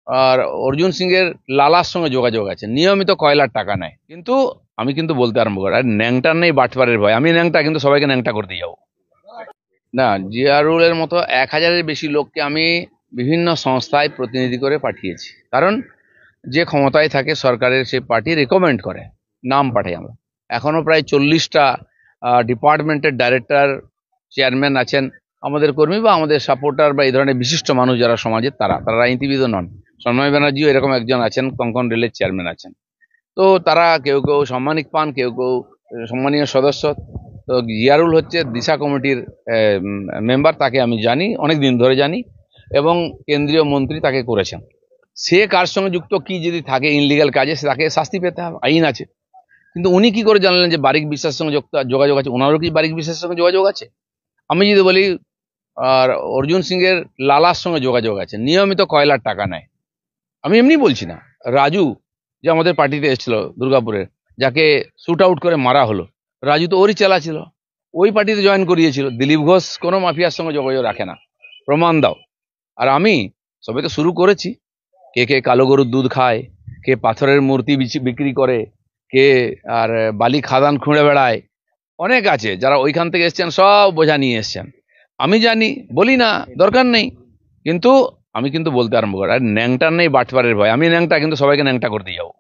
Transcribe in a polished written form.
আর অর্জুন সিং এর লালার সঙ্গে যোগাযোগ আছে, নিয়মিত কয়লার টাকা নেয়। কিন্তু আমি কিন্তু বলতে আরম্ভ করি, আর ন্যাংটার নেই বাটপারের ভয়, আমি ন্যাংটা কিন্তু সবাইকে ন্যাংটা করতে যাবো না। জিয়ারুলের মতো 1000-এর বেশি লোককে আমি বিভিন্ন সংস্থায় প্রতিনিধি করে পাঠিয়েছি, কারণ যে ক্ষমতায় থাকে সরকারের সে পার্টি রেকমেন্ড করে, নাম পাঠাই আমরা। এখনো প্রায় 40টা ডিপার্টমেন্টের ডাইরেক্টর, চেয়ারম্যান আছেন আমাদের কর্মী বা আমাদের সাপোর্টার বা এই ধরনের বিশিষ্ট মানুষ যারা সমাজের, তারা রাজনীতিবিদও নন। সন্ময় ব্যানার্জিও এরকম একজন আছেন, কঙ্কন রেলের চেয়ারম্যান আছেন। তো তারা কেউ কেউ সাম্মানিক পান, কেউ কেউ সম্মানীয় সদস্য। তো জিয়ারুল হচ্ছে দিশা কমিটির মেম্বার, তাকে আমি জানি, অনেক দিন ধরে জানি, এবং কেন্দ্রীয় মন্ত্রী তাকে করেছেন। সে কার সঙ্গে যুক্ত, কি যদি থাকে ইনলিগাল কাজে, তাকে শাস্তি পেতে হবে, আইন আছে। কিন্তু উনি কি করে জানলেন যে বারিক বিশ্বাসের সঙ্গে যোগাযোগ আছে? ওনারও কি বারিক বিশ্বাসের সঙ্গে যোগাযোগ আছে? আমি যদি বলি, আর অর্জুন সিং এর লালার সঙ্গে যোগাযোগ আছে, নিয়মিত কয়লার টাকা নেয়। আমি এমনি বলছি না। রাজু, যে আমাদের পার্টিতে এসেছিল দুর্গাপুরের, যাকে শুট আউট করে মারা হলো, রাজু তো ওরই চেলা ছিল, ওই পার্টিতে জয়েন করিয়েছিল। দিলীপ ঘোষ কোনো মাফিয়ার সঙ্গে যোগাযোগ রাখে না, প্রমাণ দাও। আর আমি সবে তো শুরু করেছি। কে কে কালো গরুর দুধ খায়, কে পাথরের মূর্তি বিক্রি করে, কে আর বালি খাদান খুঁড়ে বেড়ায়, অনেক আছে যারা ওইখান থেকে এসছেন, সব বোঝা নিয়ে এসছেন। আমি জানি, বলি না, দরকার নেই, কিন্তু আমি কিন্তু বলতে আরম্ভ করি, আর ন্যাংটার নেই বাটপারের ভয়, আমি ন্যাংটা কিন্তু সবাইকে ন্যাংটা করতে যাবো।